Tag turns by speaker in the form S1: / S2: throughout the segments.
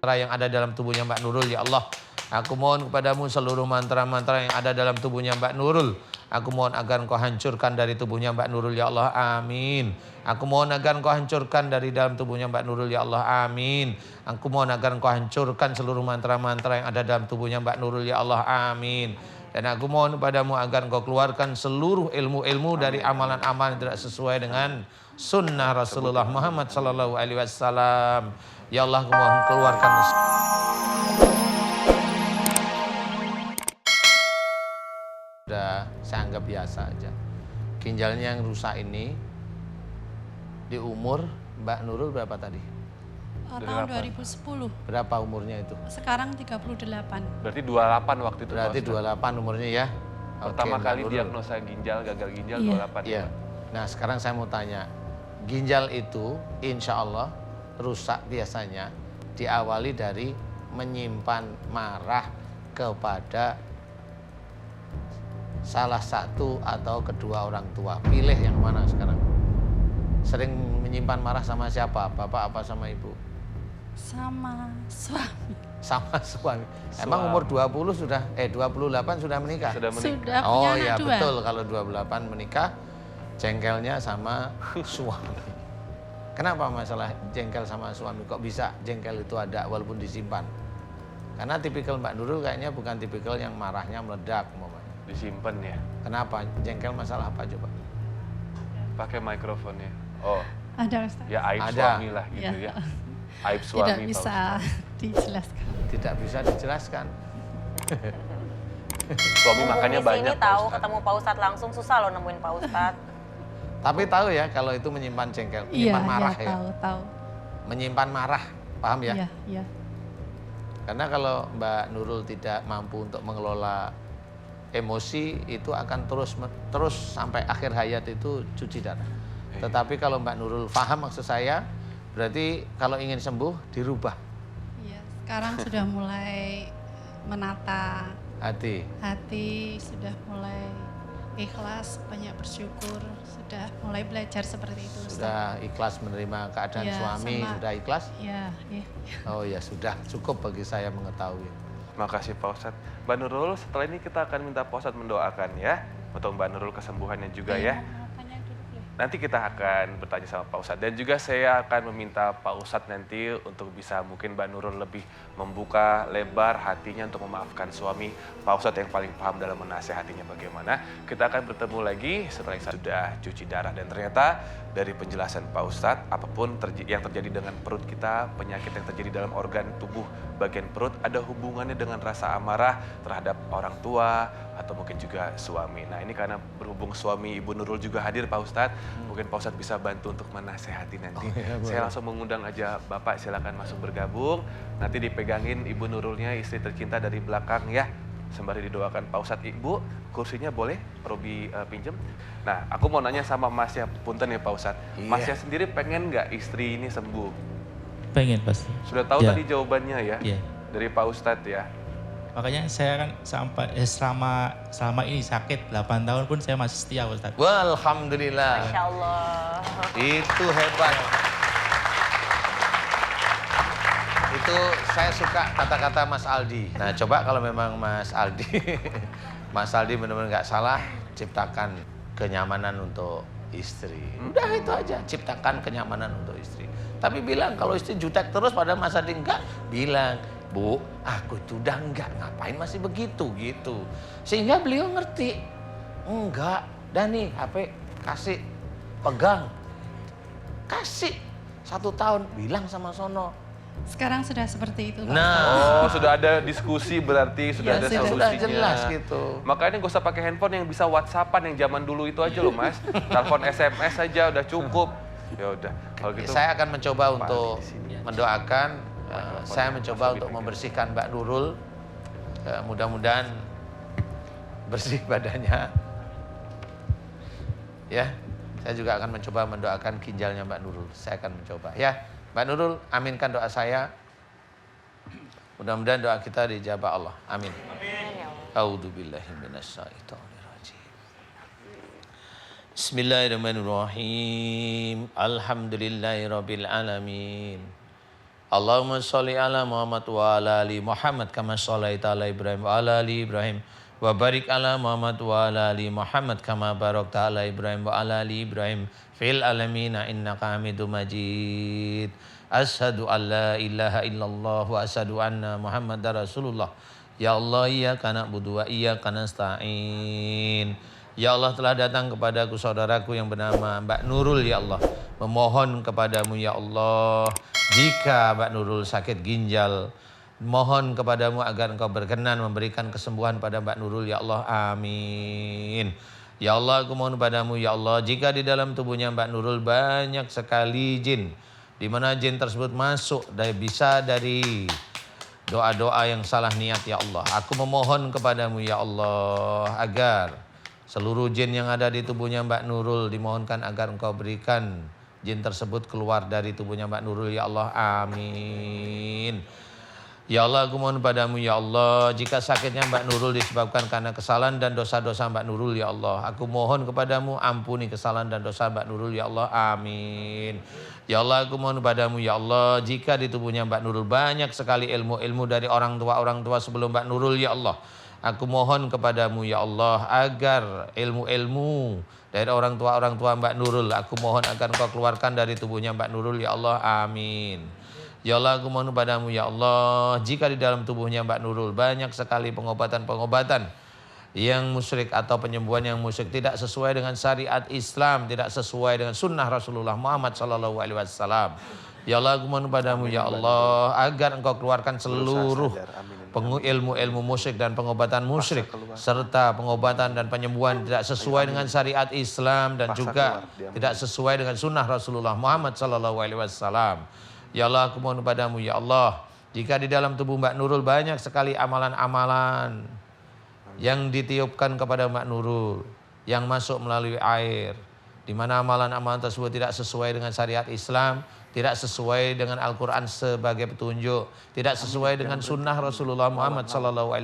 S1: mantra-mantra yang ada dalam tubuhnya Mbak Nurul ya Allah. Aku mohon kepadamu seluruh mantra-mantra yang ada dalam tubuhnya Mbak Nurul. Aku mohon agar engkau hancurkan dari tubuhnya Mbak Nurul ya Allah. Amin. Aku mohon agar engkau hancurkan dari dalam tubuhnya Mbak Nurul ya Allah. Amin. Aku mohon agar engkau hancurkan seluruh mantra-mantra yang ada dalam tubuhnya Mbak Nurul ya Allah. Amin. Dan aku mohon kepadamu agar engkau keluarkan seluruh ilmu-ilmu dari amalan-amalan yang tidak sesuai dengan sunnah Rasulullah Muhammad sallallahu alaihi wasallam. Ya Allah, aku mohon keluarkan. Sudah saya anggap biasa aja. Ginjalnya yang rusak ini di umur Mbak Nurul berapa tadi?
S2: Tahun 2010.
S1: Berapa umurnya itu?
S2: Sekarang 38.
S3: Berarti 28 waktu itu.
S1: Berarti 28 umurnya ya.
S3: Pertama
S1: Oke,
S3: kali
S1: Mbak Nurul.
S3: diagnosa ginjal, gagal ginjal
S2: Iya.
S3: 28.
S1: Iya. Nah sekarang saya mau tanya, ginjal itu insya Allah rusak biasanya diawali dari menyimpan marah kepada salah satu atau kedua orang tua. Pilih yang mana sekarang? Sering menyimpan marah sama siapa? Bapak apa sama ibu?
S2: Sama suami.
S1: Sama suami. Emang umur 20 sudah 28 sudah menikah?
S3: Sudah menikah.
S2: Sudah punya
S1: Oh
S2: anak
S1: ya
S2: 2.
S1: betul, kalau 28 menikah jengkelnya sama suami. Kenapa masalah jengkel sama suami? Kok bisa jengkel itu ada walaupun disimpan? Karena tipikal Mbak Nurul kayaknya bukan tipikal yang marahnya meledak umpamanya.
S3: Disimpan ya.
S1: Kenapa? Jengkel masalah apa coba?
S3: Pakai mikrofonnya. Oh,
S2: Ada Ustaz.
S3: ya aib
S1: Ada.
S3: suami lah gitu
S2: Ya.
S3: ya. Aib suami
S2: Tidak
S3: Pak
S2: bisa
S3: Ustadz.
S2: dijelaskan.
S1: Tidak bisa dijelaskan.
S3: Suami makannya
S4: Di sini
S3: banyak. Pak
S4: tahu
S3: Ustadz.
S4: ketemu Pak Ustadz langsung susah loh nemuin Pak Ustadz.
S1: Tapi tahu ya kalau itu menyimpan jengkel,
S2: Iya,
S1: menyimpan marah
S2: ya,
S1: ya.
S2: tahu.
S1: Menyimpan marah, paham ya?
S2: Iya, iya.
S1: Karena kalau Mbak Nurul tidak mampu untuk mengelola emosi itu akan terus sampai akhir hayat itu cuci darah. Tetapi kalau Mbak Nurul paham maksud saya, berarti kalau ingin sembuh dirubah
S2: Iya, sekarang sudah mulai menata
S1: hati.
S2: hati, sudah mulai ikhlas, banyak bersyukur, sudah mulai belajar seperti itu Ustaz.
S1: Sudah ikhlas menerima keadaan
S2: Iya,
S1: suami,
S2: sama-
S1: sudah ikhlas?
S2: Iya, iya.
S1: Oh ya sudah, cukup bagi saya mengetahui.
S3: Makasih Pak Ustadz. Mbak Nurul, setelah ini kita akan minta Pak Ustadz mendoakan ya. Untuk Mbak Nurul kesembuhannya juga ya.
S2: Tanya dulu boleh?
S3: Nanti kita akan bertanya sama Pak Ustadz. Dan juga saya akan meminta Pak Ustadz nanti untuk bisa mungkin Mbak Nurul lebih membuka lebar hatinya untuk memaafkan suami. Pak Ustadz yang paling paham dalam menasehatinya bagaimana. Kita akan bertemu lagi setelah sudah cuci darah. Dan ternyata dari penjelasan Pak Ustadz, apapun yang terjadi dengan perut kita, penyakit yang terjadi dalam organ tubuh bagian perut, ada hubungannya dengan rasa amarah terhadap orang tua atau mungkin juga suami. Nah ini karena berhubung suami Ibu Nurul juga hadir Pak Ustadz, mungkin Pak Ustadz bisa bantu untuk menasehati nanti.
S1: Oh, iya, boleh.
S3: Saya langsung mengundang aja Bapak, silakan masuk bergabung. Nanti dipegangin Ibu Nurulnya, istri tercinta dari belakang ya. Sembari didoakan Pak Ustadz. Ibu, kursinya boleh Robi pinjem? Nah, aku mau nanya sama Masnya, punten ya Pak Ustadz.
S1: Iya.
S3: Masnya sendiri pengen nggak istri ini sembuh?
S5: Pengen pasti.
S3: Sudah tahu
S5: Ya.
S3: tadi jawabannya ya?
S5: Iya.
S3: Dari Pak Ustadz ya?
S5: Makanya saya kan selama ini sakit 8 tahun pun saya masih setia Ustaz.
S1: Walhamdulillah.
S4: Masya Allah.
S1: Itu hebat. Itu saya suka kata-kata Mas Aldi. Nah coba kalau memang Mas Aldi, Mas Aldi benar-benar nggak salah, ciptakan kenyamanan untuk istri. Udah itu aja, ciptakan kenyamanan untuk istri. Tapi bilang kalau istri jutek terus padahal Mas Aldi enggak, bilang, Bu, aku itu udah enggak, ngapain masih begitu gitu. Sehingga beliau ngerti, enggak, dan nih HP kasih, pegang, kasih 1 tahun, bilang sama sono.
S2: Sekarang sudah seperti itu Pak.
S1: Nah,
S3: Oh, sudah ada diskusi berarti, sudah
S2: Ya,
S3: ada
S2: sudah
S3: solusinya.
S1: jelas gitu.
S3: Makanya nggak usah pakai handphone yang bisa WhatsAppan yang zaman dulu itu aja loh Mas. Telepon SMS aja udah cukup. Ya udah, kalau gitu.
S1: Saya akan mencoba untuk
S3: di sini.
S1: mendoakan, saya
S3: Mas
S1: mencoba
S3: Robi
S1: untuk
S3: pegang.
S1: membersihkan Mbak Nurul. Mudah-mudahan bersih badannya. Ya, saya juga akan mencoba mendoakan ginjalnya Mbak Nurul. Saya akan mencoba. Ya, Mbak Nurul, aminkan doa saya. Mudah-mudahan doa kita dijabah Allah. Amin. A'udzubillahi minasyaitonirrajim. Bismillahirrahmanirrahim. Alhamdulillahirabbil alamin. Allahumma sholli ala Muhammad wa ala ali Muhammad kama shallaita ala Ibrahim wa ala ali Ibrahim wa barik ala Muhammad wa ala ali Muhammad kama barakta ala Ibrahim wa ala ali Ibrahim fil alamin innaka Hamidum Majid. Asyhadu an la ilaha illallah wa asyhadu anna Muhammadar Rasulullah. Ya Allah, iyyaka na'budu wa iyyaka nasta'in. Ya Allah, telah datang kepadaku saudaraku yang bernama Mbak Nurul ya Allah. Memohon kepadamu ya Allah, jika Mbak Nurul sakit ginjal, mohon kepadamu agar Engkau berkenan memberikan kesembuhan pada Mbak Nurul ya Allah. Amin. Ya Allah, aku mohon padamu ya Allah, jika di dalam tubuhnya Mbak Nurul banyak sekali jin, di mana jin tersebut masuk dan bisa dari doa-doa yang salah niat ya Allah. Aku memohon kepadamu ya Allah agar seluruh jin yang ada di tubuhnya Mbak Nurul dimohonkan agar Engkau berikan jin tersebut keluar dari tubuhnya Mbak Nurul ya Allah. Amin. Ya Allah, aku mohon padamu ya Allah, jika sakitnya Mbak Nurul disebabkan karena kesalahan dan dosa-dosa Mbak Nurul ya Allah, aku mohon kepadamu ampuni kesalahan dan dosa Mbak Nurul ya Allah. Amin. Ya Allah, aku mohon padamu ya Allah, jika di tubuhnya Mbak Nurul banyak sekali ilmu-ilmu dari orang tua sebelum Mbak Nurul ya Allah, aku mohon kepadamu ya Allah agar ilmu-ilmu dari orang tua Mbak Nurul, aku mohon agar Engkau keluarkan dari tubuhnya Mbak Nurul ya Allah. Amin. Ya Allah, aku mohon padamu ya Allah, jika di dalam tubuhnya Mbak Nurul banyak sekali pengobatan-pengobatan yang musyrik atau penyembuhan yang musyrik, tidak sesuai dengan syariat Islam, tidak sesuai dengan sunnah Rasulullah Muhammad SAW. Ya Allah, aku mohon padamu ya Allah agar Engkau keluarkan seluruh ilmu-ilmu musyrik dan pengobatan musyrik serta pengobatan dan penyembuhan tidak sesuai dengan syariat Islam dan juga tidak sesuai dengan sunnah Rasulullah Muhammad SAW. Ya Allah, aku mohon padamu ya Allah, jika di dalam tubuh Mbak Nurul banyak sekali amalan-amalan yang ditiupkan kepada Mbak Nurul yang masuk melalui air, di mana amalan-amalan tersebut tidak sesuai dengan syariat Islam, tidak sesuai dengan Al-Quran sebagai petunjuk, tidak sesuai dengan sunnah Rasulullah Muhammad SAW.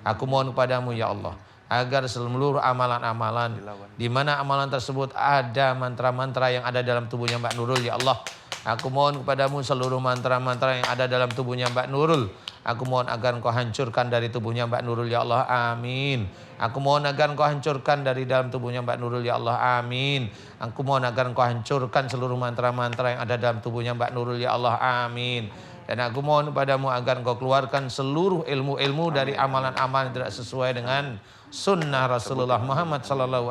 S1: Aku mohon kepadamu ya Allah agar seluruh amalan-amalan di mana amalan tersebut ada mantra-mantra yang ada dalam tubuhnya Mbak Nurul ya Allah, aku mohon kepadamu seluruh mantra-mantra yang ada dalam tubuhnya Mbak Nurul, aku mohon agar Engkau hancurkan dari tubuhnya Mbak Nurul ya Allah. Amin. Aku mohon agar Engkau hancurkan dari dalam tubuhnya Mbak Nurul ya Allah. Amin. Aku mohon agar Engkau hancurkan seluruh mantra-mantra yang ada dalam tubuhnya Mbak Nurul ya Allah. Amin. Dan aku mohon kepadamu agar Engkau keluarkan seluruh ilmu-ilmu dari amalan-amalan yang tidak sesuai dengan sunnah Rasulullah Muhammad SAW.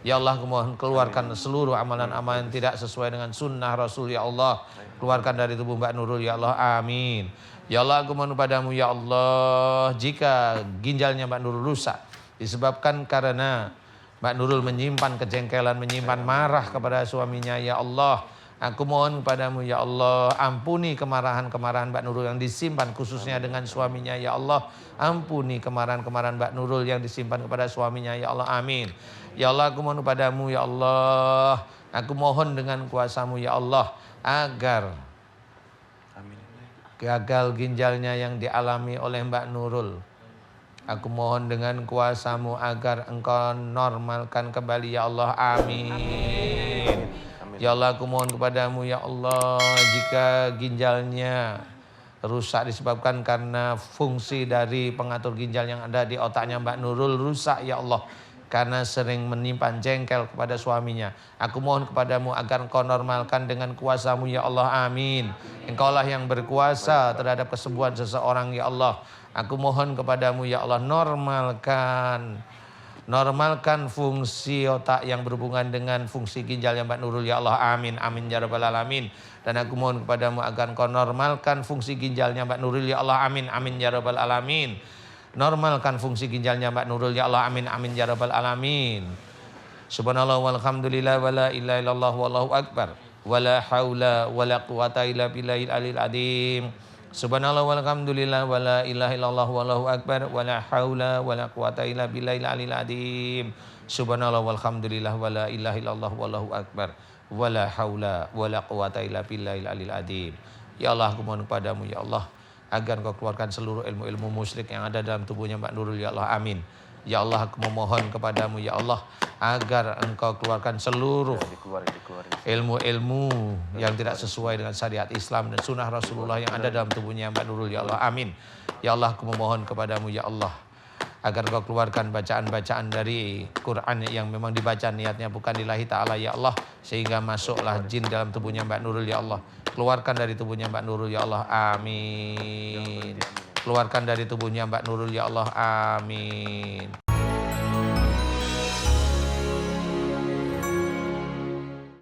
S1: Ya Allah, aku mohon keluarkan seluruh amalan-amalan yang tidak sesuai dengan sunnah Rasul ya Allah. Keluarkan dari tubuh Mbak Nurul ya Allah. Amin. Ya Allah, aku mohon padamu ya Allah, jika ginjalnya Mbak Nurul rusak disebabkan karena Mbak Nurul menyimpan kejengkelan, menyimpan marah kepada suaminya ya Allah, aku mohon padamu ya Allah, ampuni kemarahan-kemarahan Mbak Nurul yang disimpan khususnya dengan suaminya ya Allah. Ampuni kemarahan-kemarahan Mbak Nurul yang disimpan kepada suaminya ya Allah. Amin. Ya Allah, aku mohon padamu ya Allah, aku mohon dengan kuasamu ya Allah agar gagal ginjalnya yang dialami oleh Mbak Nurul, aku mohon dengan kuasamu agar Engkau normalkan kembali ya Allah. Amin. Ya Allah, aku mohon kepadamu ya Allah, jika ginjalnya rusak disebabkan karena fungsi dari pengatur ginjal yang ada di otaknya Mbak Nurul rusak ya Allah, karena sering menyimpan jengkel kepada suaminya, aku mohon kepadamu agar Engkau normalkan dengan kuasamu ya Allah. Amin. Engkaulah yang berkuasa terhadap kesembuhan seseorang ya Allah. Aku mohon kepadamu ya Allah, normalkan fungsi otak yang berhubungan dengan fungsi ginjal yang Mbak Nurul ya Allah. Amin. Amin ya rabbal alamin. Dan aku mohon kepadamu agar Engkau normalkan fungsi ginjalnya Mbak Nurul ya Allah. Amin. Amin ya rabbal alamin. Normalkan fungsi ginjalnya Mbak Nurul ya Allah. Amin. Amin ya rabbal alamin. Subhanallah walhamdulillah wala ilaha illallah wallahu akbar wala haula wala quwata illa billahil aliyil azim. Subhanallah walhamdulillah wala ilaha illallah wallahu akbar wala haula wala quwata illa billahil aliyil azim. Subhanallah walhamdulillah wala ilaha illallah wallahu akbar wala haula wala quwata illa billahil aliyil azim. Ya Allah, aku mohon kepadamu ya Allah agar Engkau keluarkan seluruh ilmu-ilmu musyrik yang ada dalam tubuhnya Mbak Nurul ya Allah. Amin. Ya Allah, aku memohon kepadamu ya Allah agar engkau keluarkan seluruh
S3: Dikeluarin.
S1: ilmu-ilmu yang tidak sesuai dengan syariat Islam dan sunnah Rasulullah yang ada dalam tubuhnya Mbak Nurul ya Allah. Amin. Ya Allah, aku memohon kepadamu ya Allah agar kau keluarkan bacaan-bacaan dari Quran yang memang dibaca niatnya bukan lillahi ta'ala ya Allah, sehingga masuklah jin dalam tubuhnya Mbak Nurul ya Allah. Keluarkan dari tubuhnya Mbak Nurul ya Allah. Amin. Keluarkan dari tubuhnya Mbak Nurul ya Allah. Amin.